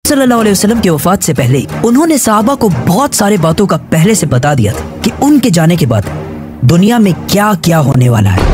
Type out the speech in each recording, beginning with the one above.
सल्लल्लाहु अलैहि वसल्लम की वफात से पहले उन्होंने सहाबा को बहुत सारे बातों का पहले से बता दिया था कि उनके जाने के बाद दुनिया में क्या क्या होने वाला है।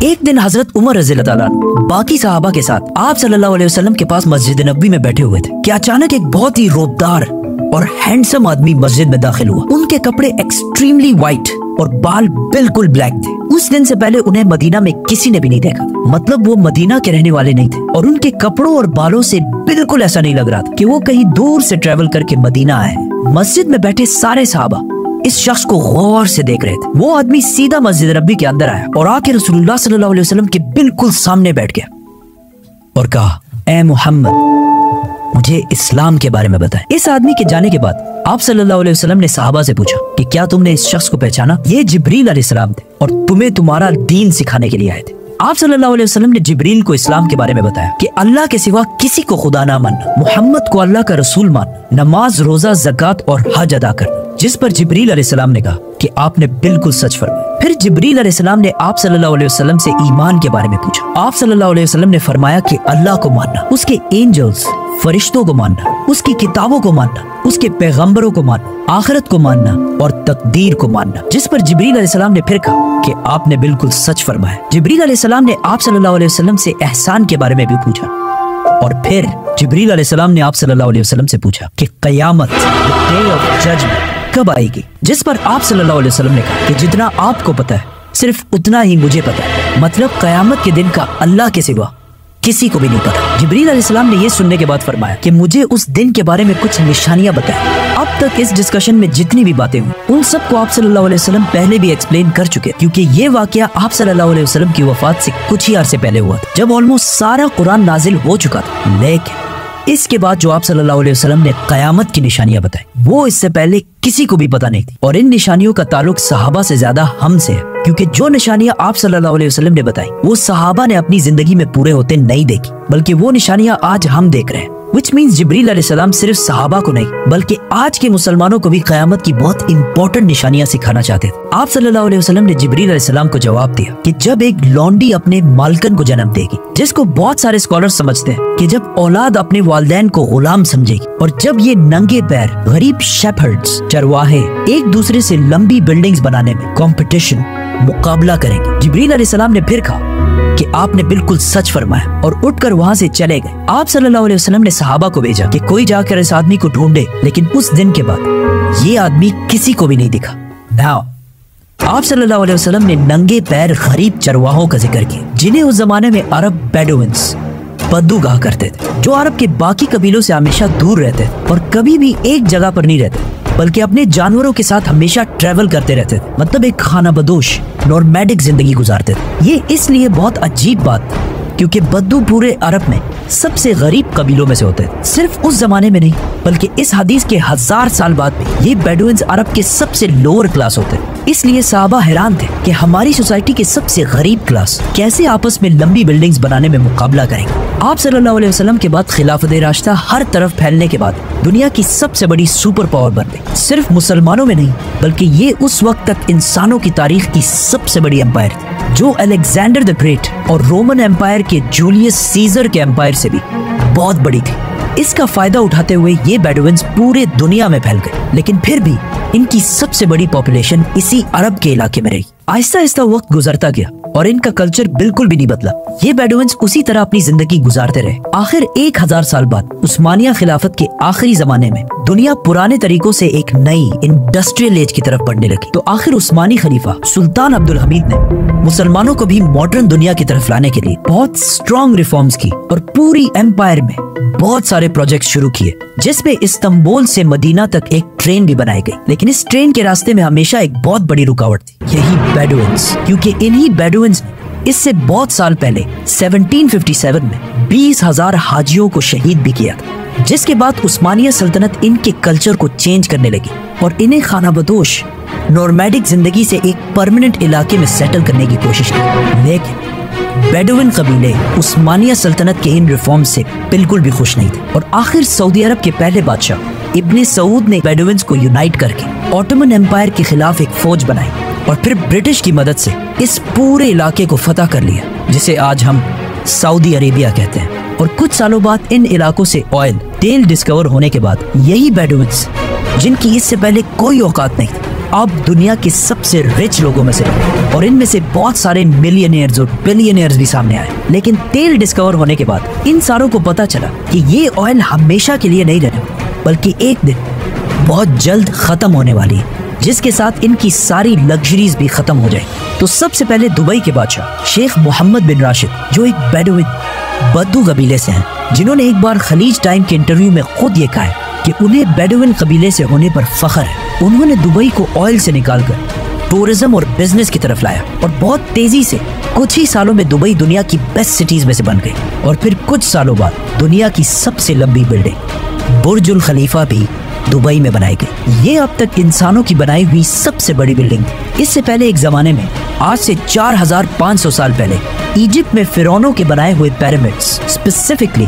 एक दिन हजरत उमर रज़ियल्लाहु ताला अन्हु बाकी सहाबा के साथ आप सल्लल्लाहु अलैहि वसल्लम के पास मस्जिद नबवी में बैठे हुए थे कि अचानक एक बहुत ही रोबदार और हैंडसम आदमी मस्जिद में दाखिल हुआ। उनके कपड़े एक्सट्रीमली वाइट और बाल बिल्कुल ब्लैक थे। उस दिन से पहले उन्हें मदीना में किसी ने भी नहीं देखा, मतलब वो मदीना के रहने वाले नहीं थे और उनके कपड़ों और बालों से बिल्कुल ऐसा नहीं लग रहा था कि वो कहीं दूर से ट्रेवल करके मदीना आए। मस्जिद में बैठे सारे सहाबा इस शख्स को गौर से देख रहे थे। वो आदमी सीधा मस्जिद नबी के अंदर आया और आके रसूलुल्लाह सल्लल्लाहु अलैहि वसल्लम के बिल्कुल सामने बैठ गया और कहा, ए मोहम्मद, मुझे इस्लाम के बारे में बताएं। इस आदमी के जाने के बाद आप सल्लल्लाहु अलैहि वसल्लम ने सहाबा से पूछा कि क्या तुमने इस शख्स को पहचाना? ये जिब्रील अलैहिस्सलाम थे और तुम्हें तुम्हारा दीन सिखाने के लिए आए थे। आप सल्लल्लाहु अलैहि वसल्लम ने जिब्रील को इस्लाम के बारे में बताया कि अल्लाह के सिवा किसी को खुदा ना मानना, मोहम्मद को अल्लाह का रसूल मानना, नमाज, रोजा, ज़कात और हज अदा करना। जिस पर जिब्रील अलैहिस्सलाम ने कहा कि आपने बिल्कुल सच फरमाया। फिर जिब्रील अलैहिस्सलाम ने आप सल्लल्लाहु अलैहि वसल्लम से ईमान के बारे में पूछा। आप सल्लल्लाहु अलैहि वसल्लम ने फरमाया कि अल्लाह को मानना, उसके एंजल्स, फरिश्तों को मानना, उसकी किताबों को मानना, उसके पैगंबरों को मानना, आखिरत को मानना और तकदीर को मानना। जिस पर जिब्रील अलैहिस्सलाम ने फिर कहा कि आपने बिल्कुल सच फरमाया। जिब्रील अलैहिस्सलाम ने आप सल्लल्लाहु अलैहि वसल्लम से एहसान के बारे में भी पूछा और फिर जिब्रील अलैहिस्सलाम ने आप सल्लल्लाहु अलैहि वसल्लम से पूछा कि क़यामत, डे ऑफ जजमेंट, कब आएगी? जिस पर आप सल्लल्लाहु अलैहि वसल्लम ने कहा कि जितना आपको पता है सिर्फ उतना ही मुझे पता है, मतलब क़यामत के दिन का अल्लाह के सिवा किसी को भी नहीं पता। जिब्रील अलैहिस्सलाम ने यह सुनने के बाद फरमाया कि मुझे उस दिन के बारे में कुछ निशानियां बताएं। अब तक इस डिस्कशन में जितनी भी बातें हुई उन सबको आप सल्लल्लाहु अलैहि वसल्लम पहले भी एक्सप्लेन कर चुके, क्योंकि ये वाकया आप सल्लल्लाहु अलैहि वसल्लम की वफात से कुछ ही अरसे पहले हुआ था, जब ऑलमोस्ट सारा कुरान नाजिल हो चुका था। लेकिन इसके बाद जो आप सल्लल्लाहु अलैहि वसल्लम ने क़यामत की निशानियां बताई वो इससे पहले किसी को भी पता नहीं थी और इन निशानियों का ताल्लुक सहाबा से ज्यादा हमसे है, क्योंकि जो निशानियां आप सल्लल्लाहु अलैहि वसल्लम ने बताई वो सहाबा ने अपनी जिंदगी में पूरे होते नहीं देखी, बल्कि वो निशानियां आज हम देख रहे हैं। Which means जिब्रील अलैहिस्सलाम सिर्फ सहाबा को नहीं बल्कि आज के मुसलमानों को भी क़यामत की बहुत इंपॉर्टेंट निशानियां सिखाना चाहते थे। आप सल्लल्लाहु अलैहि वसल्लम ने जिब्रील अलैहिस्सलाम को जवाब दिया कि जब एक लौंडी अपने मालकन को जन्म देगी, जिसको बहुत सारे स्कॉलर्स समझते हैं कि जब औलाद अपने वालिदैन को गुलाम समझेगी, और जब ये नंगे पैर गरीब शेफर्ड्स, चरवाहे एक दूसरे से लंबी बिल्डिंग्स बनाने में कंपटीशन, मुकाबला करेंगे। जिब्रील अलैहिस्सलाम ने फिर कहा कि आपने बिल्कुल सच फरमाया और उठकर वहाँ से चले गए। आप सल्लल्लाहु अलैहि वसल्लम ने सहाबा को भेजा कि कोई जाकर इस आदमी को ढूंढे, लेकिन उस दिन के बाद ये आदमी किसी को भी नहीं दिखा। Now, आप सल्लल्लाहु अलैहि वसल्लम ने नंगे पैर गरीब चरवाहों का जिक्र किया, जिन्हें उस जमाने में अरब बेडुइन्स, बद्दू कहा करते थे, जो अरब के बाकी कबीलों से हमेशा दूर रहते थे और कभी भी एक जगह पर नहीं रहते बल्कि अपने जानवरों के साथ हमेशा ट्रेवल करते रहते थे, मतलब एक खानाबदोश नॉर्मैडिक जिंदगी गुजारते थे। ये इसलिए बहुत अजीब बात क्योंकि बद्दू पूरे अरब में सबसे गरीब कबीलों में से होते थे। सिर्फ उस जमाने में नहीं बल्कि इस हदीस के 1000 साल बाद भी ये बेडुइन्स अरब के सबसे लोअर क्लास होते थे। इसलिए सहाबा हैरान थे कि हमारी सोसाइटी के सबसे गरीब क्लास कैसे आपस में लंबी बिल्डिंग्स बनाने में मुकाबला करेंगे। आप सल्लल्लाहु अलैहि वसल्लम के बाद खिलाफत राशिदा हर तरफ फैलने के बाद दुनिया की सबसे बड़ी सुपर पावर बन गई। सिर्फ मुसलमानों में नहीं बल्कि ये उस वक्त तक इंसानों की तारीख की सबसे बड़ी एम्पायर थी, जो अलेक्जेंडर द ग्रेट और रोमन एम्पायर के जूलियस सीजर के एम्पायर से भी बहुत बड़ी थी। इसका फायदा उठाते हुए ये बेडुइन्स पूरे दुनिया में फैल गए, लेकिन फिर भी इनकी सबसे बड़ी पॉपुलेशन इसी अरब के इलाके में रही। आहिस्ता आहिस्ता वक्त गुजरता गया और इनका कल्चर बिल्कुल भी नहीं बदला। ये बेडुइन्स उसी तरह अपनी जिंदगी गुजारते रहे। आखिर 1000 साल बाद उस्मानिया खिलाफत के आखिरी जमाने में दुनिया पुराने तरीकों से एक नई इंडस्ट्रियल एज की तरफ बढ़ने लगी, तो आखिर उस्मानी खलीफा सुल्तान अब्दुल हमीद ने मुसलमानों को भी मॉडर्न दुनिया की तरफ लाने के लिए बहुत स्ट्रॉन्ग रिफॉर्म्स की और पूरी एम्पायर में बहुत सारे प्रोजेक्ट शुरू किए, जिसमें इस्तांबुल से मदीना तक एक ट्रेन भी बनाई गई। लेकिन इस ट्रेन के रास्ते में हमेशा एक बहुत बड़ी रुकावट थी, यही बेडुइन्स, क्योंकि इन्हीं बेडुइन्स ने इससे बहुत साल पहले 1757 में 20,000 हाजियों को शहीद भी किया था, जिसके बाद उस्मानिया सल्तनत इनके कल्चर को चेंज करने लगी और इन्हें खानाबदोश नॉर्मैडिक जिंदगी से एक परमानेंट इलाके में सेटल करने की कोशिश की। लेकिन बेडुइन कबीले उस्मानिया सल्तनत के इन रिफॉर्म्स से बिल्कुल भी खुश नहीं थे और आखिर सऊदी अरब के पहले बादशाह इब्ने सऊद ने बेडुइन्स को यूनाइट करके ऑटोमन एम्पायर के खिलाफ एक फौज बनाई और फिर ब्रिटिश की मदद से इस पूरे इलाके को फतह कर लिया, जिसे आज हम सऊदी अरेबिया कहते हैं। और कुछ सालों बाद इन इलाकों से ऑयल, तेल डिस्कवर होने के बाद यही बेडुइन्स, जिनकी इससे पहले कोई औकात नहीं, अब दुनिया के सबसे रिच लोगों में से, और इनमें से बहुत सारे मिलियनियर्स और बिलियनियर्स भी सामने आए। लेकिन तेल डिस्कवर होने के बाद इन सारों को पता चला कि ये ऑयल हमेशा के लिए नहीं रहने, बल्कि एक दिन बहुत जल्द खत्म होने वाली है, जिसके साथ इनकी सारी लग्जरीज भी खत्म हो जाएगी। तो सबसे पहले दुबई के बादशाह शेख मोहम्मद बिन राशिद, जो एक बेडुइन बद्दू कबीले से हैं, जिन्होंने एक बार खलीज टाइम के इंटरव्यू में खुद ये कहा है कि उन्हें बेडुइन कबीले से होने पर फख्र है। उन्होंने दुबई को ऑयल से निकालकर टूरिज्म और बिजनेस की तरफ लाया और बहुत तेजी से कुछ ही सालों में दुबई दुनिया की बेस्ट सिटीज में से बन गई। और फिर कुछ सालों बाद दुनिया की सबसे लंबी बिल्डिंग बुर्जुल खलीफा भी दुबई में बनाई गई। ये अब तक इंसानों की बनाई हुई सबसे बड़ी बिल्डिंग थी। इससे पहले एक जमाने में, आज से 4500 साल पहले, इजिप्ट में फिरौनों के बनाए हुए pyramids, specifically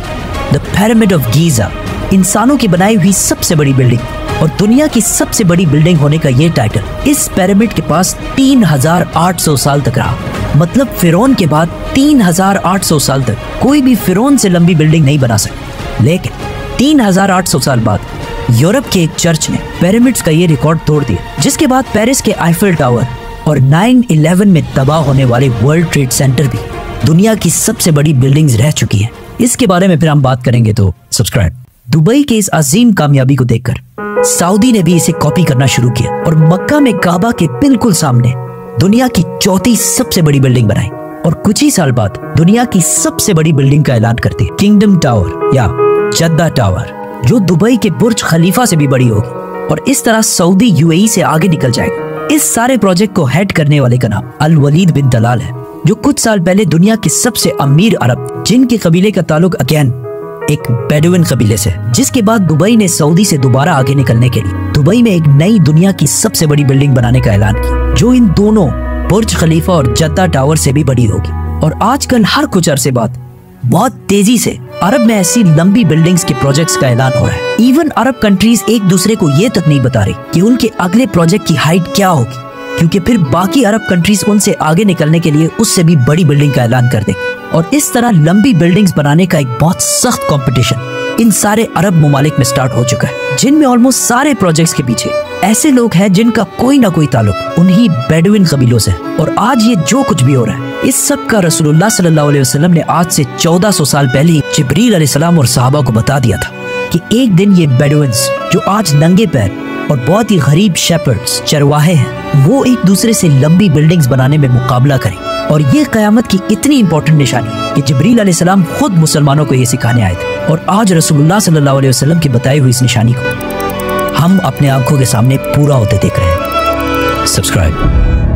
the pyramid of Giza, इंसानों की बनाई हुई सबसे बड़ी बिल्डिंग और दुनिया की सबसे बड़ी बिल्डिंग होने का ये टाइटल इस पिरामिड के पास 3800 साल तक रहा। मतलब फिरौन के बाद 3800 साल तक कोई भी फिरौन से लंबी बिल्डिंग नहीं बना सका। लेकिन 3800 साल बाद यूरोप के एक चर्च ने पिरामिड्स का ये रिकॉर्ड तोड़ दिया, जिसके बाद पेरिस के आईफिल टावर और 9/11 में तबाह होने वाले वर्ल्ड ट्रेड सेंटर भी दुनिया की सबसे बड़ी बिल्डिंग्स रह चुकी हैं। इसके बारे में फिर हम बात करेंगे, तो सब्सक्राइब। दुबई के इस अजीम कामयाबी को देखकर सऊदी ने भी इसे कॉपी करना शुरू किया और मक्का में काबा के बिल्कुल सामने दुनिया की चौथी सबसे बड़ी बिल्डिंग बनाई। और कुछ ही साल बाद दुनिया की सबसे बड़ी बिल्डिंग का ऐलान करते किंगडम टावर या जद्दा टावर, जो दुबई के बुर्ज खलीफा से भी बड़ी होगी और इस तरह सऊदी यूएई से आगे निकल जाएगा। इस सारे प्रोजेक्ट को हेड करने वाले का नाम अल वलीद बिन तलाल है, जो कुछ साल पहले दुनिया के सबसे अमीर अरब, जिनके कबीले का ताल्लुक अगेन एक बेडुइन कबीले से, जिसके बाद दुबई ने सऊदी से दोबारा आगे निकलने के लिए दुबई में एक नई दुनिया की सबसे बड़ी बिल्डिंग बनाने का ऐलान किया, जो इन दोनों बुर्ज खलीफा और जद्दा टावर से भी बड़ी होगी। और आजकल हर कुछ अरसे बाद बहुत तेजी से अरब में ऐसी लंबी बिल्डिंग्स के प्रोजेक्ट्स का ऐलान हो रहा है। इवन अरब कंट्रीज एक दूसरे को ये तक नहीं बता रही कि उनके अगले प्रोजेक्ट की हाइट क्या होगी, क्योंकि फिर बाकी अरब कंट्रीज उनसे आगे निकलने के लिए उससे भी बड़ी बिल्डिंग का ऐलान कर देंगे। और इस तरह लंबी बिल्डिंग्स बनाने का एक बहुत सख्त कंपटीशन इन सारे अरब ममालिक में स्टार्ट हो चुका है, जिनमें ऑलमोस्ट सारे प्रोजेक्ट्स के पीछे ऐसे लोग हैं जिनका कोई ना कोई ताल्लुक उन्हीं बेडुइन कबीलों से। और आज ये जो कुछ भी हो रहा है, इस सब का रसूलुल्लाह सल्लल्लाहु अलैहि वसल्लम ने आज से 1400 साल पहले ही जिब्रील अलैहिस्सलाम और सहाबा को बता दिया था कि एक दिन ये बेडुइन्स, जो आज नंगे पैर और बहुत ही गरीब शेपर्ड्स, चरवाहे हैं, वो एक दूसरे से लंबी बिल्डिंग्स बनाने में मुकाबला करें। और ये क़यामत की इतनी इंपॉर्टेंट निशानी है कि जिब्रील अलैहिस्सलाम खुद मुसलमानों को ये सिखाने आए थे। और आज रसूलुल्लाह सल्लल्लाहु अलैहि वसल्लम की बताई हुई इस निशानी को हम अपने आंखों के सामने पूरा होते देख रहे हैं। सब्सक्राइब।